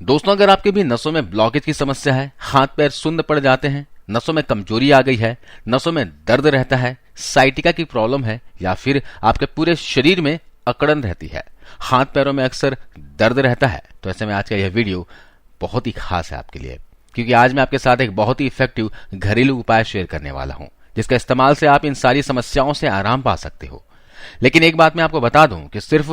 दोस्तों, अगर आपके भी नसों में ब्लॉकेज की समस्या है, हाथ पैर सुन्न पड़ जाते हैं, नसों में कमजोरी आ गई है, नसों में दर्द रहता है, साइटिका की प्रॉब्लम है, या फिर आपके पूरे शरीर में अकड़न रहती है, हाथ पैरों में अक्सर दर्द रहता है, तो ऐसे में आज का यह वीडियो बहुत ही खास है आपके लिए, क्योंकि आज मैं आपके साथ एक बहुत ही इफेक्टिव घरेलू उपाय शेयर करने वाला हूं, जिसका इस्तेमाल से आप इन सारी समस्याओं से आराम पा सकते हो। लेकिन एक बात मैं आपको बता दूं कि सिर्फ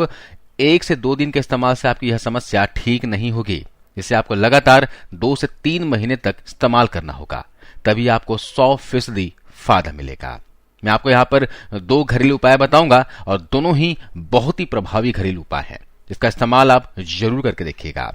1 से 2 दिन के इस्तेमाल से आपकी यह समस्या ठीक नहीं होगी। इसे आपको लगातार 2 से 3 महीने तक इस्तेमाल करना होगा, तभी आपको 100% फायदा मिलेगा। मैं आपको यहाँ पर 2 घरेलू उपाय बताऊंगा और दोनों ही बहुत ही प्रभावी घरेलू उपाय हैं, जिसका इस्तेमाल आप जरूर करके देखिएगा।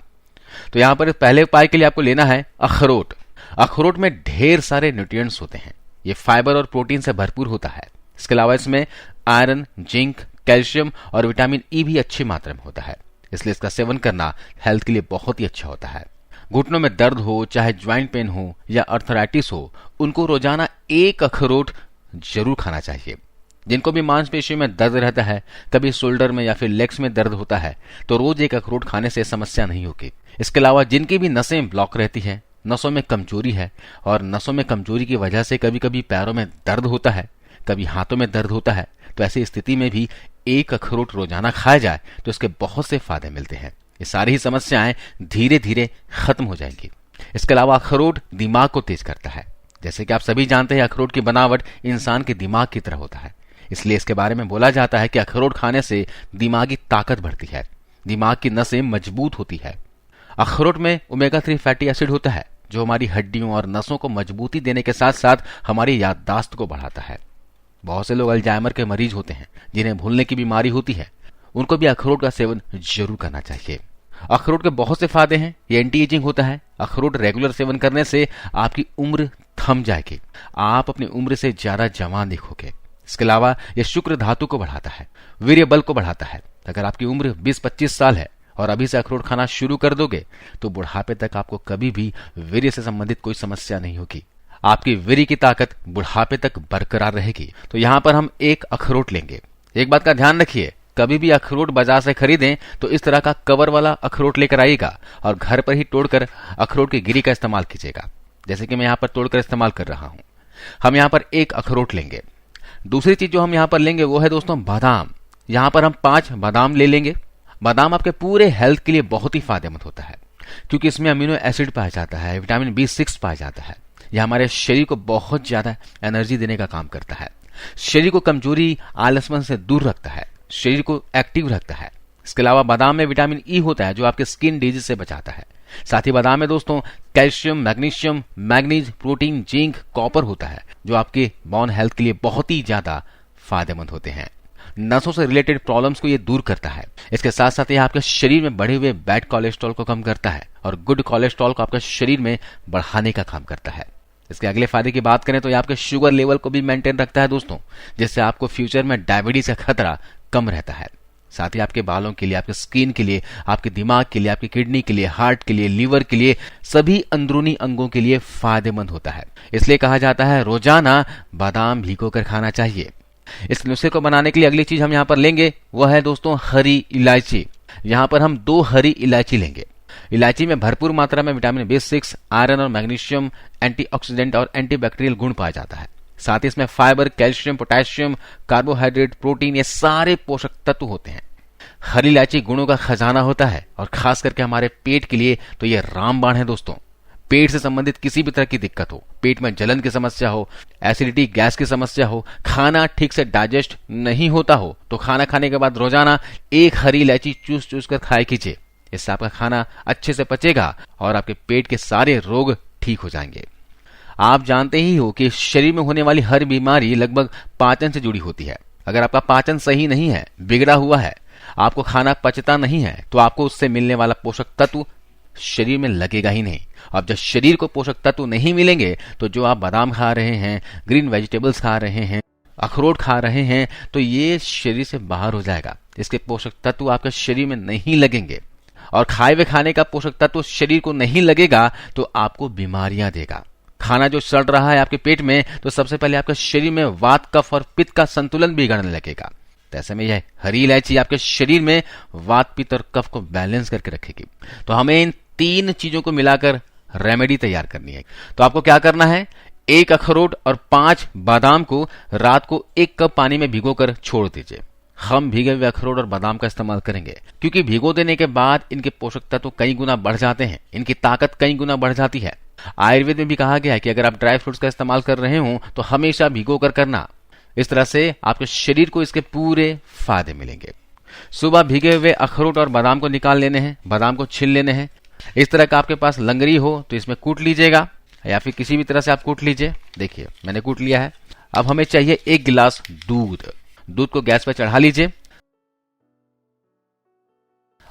तो यहाँ पर पहले उपाय के लिए आपको लेना है अखरोट। अखरोट में ढेर सारे न्यूट्रिएंट्स होते हैं, ये फाइबर और प्रोटीन से भरपूर होता है। इसके अलावा इसमें आयरन, जिंक, कैल्शियम और विटामिन ई भी अच्छी मात्रा में होता है, इसलिए इसका सेवन करना हेल्थ के लिए बहुत ही अच्छा होता है। घुटनों में दर्द हो, चाहे ज्वाइंट पेन हो या अर्थराइटिस हो, उनको रोजाना 1 अखरोट जरूर खाना चाहिए। जिनको भी मांसपेशियों में दर्द रहता है, कभी शोल्डर में या फिर लेग्स में दर्द होता है, तो रोज 1 अखरोट खाने से समस्या नहीं होगी। इसके अलावा जिनकी भी नसें ब्लॉक रहती है, नसों में कमजोरी है और नसों में कमजोरी की वजह से कभी कभी पैरों में दर्द होता है, कभी हाथों में दर्द होता है, तो ऐसी स्थिति में भी 1 अखरोट रोजाना खाया जाए तो इसके बहुत से फायदे मिलते हैं। ये सारी ही समस्याएं धीरे धीरे खत्म हो जाएंगी। इसके अलावा अखरोट दिमाग को तेज करता है। जैसे कि आप सभी जानते हैं, अखरोट की बनावट इंसान के दिमाग की तरह होता है, इसलिए इसके बारे में बोला जाता है कि अखरोट खाने से दिमागी ताकत बढ़ती है, दिमाग की नसें मजबूत होती है। अखरोट में ओमेगा 3 फैटी एसिड होता है, जो हमारी हड्डियों और नसों को मजबूती देने के साथ साथ हमारी याददाश्त को बढ़ाता है। बहुत से लोग अल्जाइमर के मरीज होते हैं, जिन्हें भूलने की बीमारी होती है, उनको भी अखरोट का सेवन जरूर करना चाहिए। अखरोट के बहुत से फायदे हैं। ये एंटी एजिंग होता है। अखरोट रेगुलर सेवन करने से आपकी उम्र थम जाएगी, आप अपनी उम्र से ज्यादा जवान दिखोगे। इसके अलावा यह शुक्र धातु को बढ़ाता है, वीर्य बल को बढ़ाता है। अगर आपकी उम्र 20-25 साल है और अभी से अखरोट खाना शुरू कर दोगे, तो बुढ़ापे तक आपको कभी भी वीर्य से संबंधित कोई समस्या नहीं होगी। आपकी वीर्य की ताकत बुढ़ापे तक बरकरार रहेगी। तो यहां पर हम 1 अखरोट लेंगे। एक बात का ध्यान रखिए, कभी भी अखरोट बाजार से खरीदें तो इस तरह का कवर वाला अखरोट लेकर आइएगा और घर पर ही तोड़कर अखरोट की गिरी का इस्तेमाल कीजिएगा, जैसे कि मैं यहां पर तोड़कर इस्तेमाल कर रहा हूं। हम यहां पर 1 अखरोट लेंगे। दूसरी चीज जो हम यहां पर लेंगे वो है दोस्तों बादाम। यहां पर हम 5 बादाम ले लेंगे। बादाम आपके पूरे हेल्थ के लिए बहुत ही फायदेमंद होता है, क्योंकि इसमें अमीनो एसिड पाया जाता है, विटामिन B6 पाया जाता है। यह हमारे शरीर को बहुत ज्यादा एनर्जी देने का काम करता है, शरीर को कमजोरी, आलसपन से दूर रखता है, शरीर को एक्टिव रखता है। इसके अलावा बादाम में विटामिन ई होता है, जो आपके स्किन डिजीज से बचाता है। साथ ही बादाम में दोस्तों calcium, magnesium, manganese, protein, zinc, copper होता है, जो आपके बोन हेल्थ के लिए बहुत ही ज्यादा फायदेमंद होते हैं। नसों से रिलेटेड प्रॉब्लम्स को ये दूर करता है। इसके साथ साथ यह आपके शरीर में बढ़े हुए बैड कोलेस्ट्रॉल को कम करता है और गुड कोलेस्ट्रॉल को आपके शरीर में बढ़ाने का काम करता है। इसके अगले फायदे की बात करें तो यह आपके शुगर लेवल को भी मेंटेन रखता है दोस्तों, जिससे आपको फ्यूचर में डायबिटीज का खतरा कम रहता है। साथ ही आपके बालों के लिए, आपके स्किन के लिए, आपके दिमाग के लिए, आपकी किडनी के लिए, हार्ट के लिए, लीवर के लिए, सभी अंदरूनी अंगों के लिए फायदेमंद होता है। इसलिए कहा जाता है रोजाना बादाम भिगोकर खाना चाहिए। इस नुस्खे को बनाने के लिए अगली चीज हम यहां पर लेंगे वो है दोस्तों हरी इलायची। यहां पर हम 2 हरी इलायची लेंगे। इलायची में भरपूर मात्रा में विटामिन B6, आयरन और मैग्नीशियम, एंटीऑक्सीडेंट और एंटीबैक्टीरियल गुण पाया जाता है। साथ ही इसमें fibre, calcium, potassium, carbohydrate, protein, ये सारे पोषक तत्व होते हैं। हरी इलायची गुणों का खजाना होता है और खास करके हमारे पेट के लिए तो ये रामबाण है दोस्तों। पेट से संबंधित किसी भी तरह की दिक्कत हो, पेट में जलन की समस्या हो, एसिडिटी, गैस की समस्या हो, खाना ठीक से डाइजेस्ट नहीं होता हो, तो खाना खाने के बाद रोजाना 1 हरी इलायची चूस चूस कर खाया कीजिए। इससे आपका खाना अच्छे से पचेगा और आपके पेट के सारे रोग ठीक हो जाएंगे। आप जानते ही हो कि शरीर में होने वाली हर बीमारी लगभग पाचन से जुड़ी होती है। अगर आपका पाचन सही नहीं है, बिगड़ा हुआ है, आपको खाना पचता नहीं है, तो आपको उससे मिलने वाला पोषक तत्व शरीर में लगेगा ही नहीं। अब जब शरीर को पोषक तत्व नहीं मिलेंगे, तो जो आप बादाम खा रहे हैं, ग्रीन वेजिटेबल्स खा रहे हैं, अखरोट खा रहे हैं, तो ये शरीर से बाहर हो जाएगा। इसके पोषक तत्व आपके शरीर में नहीं लगेंगे और खाए हुए खाने का पोषक तत्व शरीर को नहीं लगेगा तो आपको बीमारियां देगा। खाना जो सड़ रहा है आपके पेट में, तो सबसे पहले आपके शरीर में वात, कफ और पित्त का संतुलन बिगड़ने लगेगा। तो ऐसे में यह हरी इलायची आपके शरीर में वात, पित्त और कफ को बैलेंस करके रखेगी। तो हमें इन 3 चीजों को मिलाकर रेमेडी तैयार करनी है। तो आपको क्या करना है, 1 अखरोट और 5 बादाम को रात को 1 कप पानी में भिगोकर छोड़ दीजिए। हम भीगे हुए अखरोट और बादाम का इस्तेमाल करेंगे क्योंकि भिगो देने के बाद इनके पोषक तत्व कई गुना बढ़ जाते हैं, इनकी ताकत कई गुना बढ़ जाती है। आयुर्वेद में भी कहा गया है कि अगर आप ड्राई फ्रूट्स का इस्तेमाल कर रहे हो तो हमेशा भिगो कर करना। इस तरह से आपके शरीर को इसके पूरे फायदे मिलेंगे। सुबह भीगे हुए अखरोट और बादाम को निकाल लेने हैं, बादाम को छील लेने हैं। इस तरह का आपके पास लंगरी हो तो इसमें कूट लीजिएगा या फिर किसी भी तरह से आप कूट लीजिए। देखिए मैंने कूट लिया है। अब हमें चाहिए 1 गिलास दूध। दूध को गैस पर चढ़ा लीजिए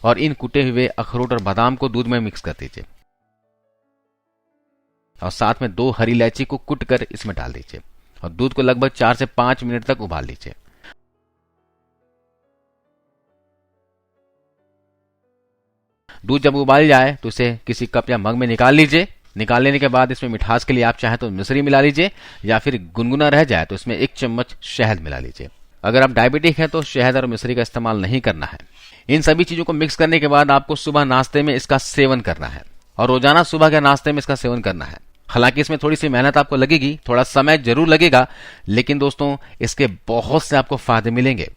और इन कुटे हुए अखरोट और बादाम को दूध में मिक्स कर दीजिए और साथ में 2 हरी इलायची को कुट कर इसमें डाल दीजिए और दूध को लगभग 4 से 5 मिनट तक उबाल लीजिए। दूध जब उबाल जाए तो इसे किसी कप या मग में निकाल लीजिए। निकाल लेने के बाद इसमें मिठास के लिए आप चाहें तो मिश्री मिला लीजिए या फिर गुनगुना रह जाए तो इसमें 1 चम्मच शहद मिला लीजिए। अगर आप डायबिटिक हैं तो शहद और मिश्री का इस्तेमाल नहीं करना है। इन सभी चीजों को मिक्स करने के बाद आपको सुबह नाश्ते में इसका सेवन करना है और रोजाना सुबह के नाश्ते में इसका सेवन करना है। हालांकि इसमें थोड़ी सी मेहनत आपको लगेगी, थोड़ा समय जरूर लगेगा, लेकिन दोस्तों इसके बहुत से आपको फायदे मिलेंगे।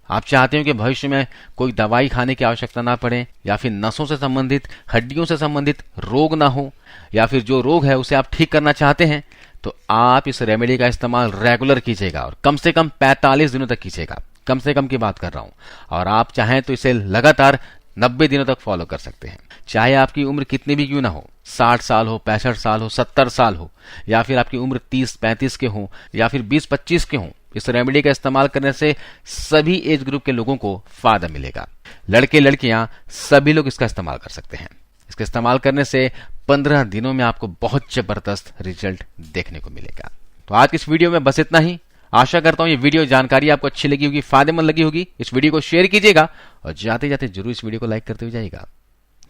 आप चाहते हो कि भविष्य में कोई दवाई खाने की आवश्यकता ना पड़े या फिर नसों से संबंधित, हड्डियों से संबंधित रोग ना हो या फिर जो रोग है उसे आप ठीक करना चाहते हैं तो आप इस रेमेडी का इस्तेमाल रेगुलर कीजिएगा और कम से कम 45 दिनों तक कीजिएगा। कम से कम की बात कर रहा हूं। और आप चाहें तो इसे लगातार 90 दिनों तक फॉलो कर सकते हैं। चाहे आपकी उम्र कितनी भी क्यों ना हो, 60 साल हो, 65 साल हो, 70 साल हो या फिर आपकी उम्र 30-35 के हो या फिर 20-25 के हो, इस रेमेडी का इस्तेमाल करने से सभी एज ग्रुप के लोगों को फायदा मिलेगा। लड़के लड़कियां सभी लोग इसका इस्तेमाल कर सकते हैं। इसका इस्तेमाल करने से 15 दिनों में आपको बहुत जबरदस्त रिजल्ट देखने को मिलेगा। तो आज की इस वीडियो में बस इतना ही। आशा करता हूं ये वीडियो जानकारी आपको अच्छी लगी होगी, फायदेमंद लगी होगी। इस वीडियो को शेयर कीजिएगा और जाते जाते जरूर इस वीडियो को लाइक करते हुए जाइएगा।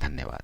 धन्यवाद।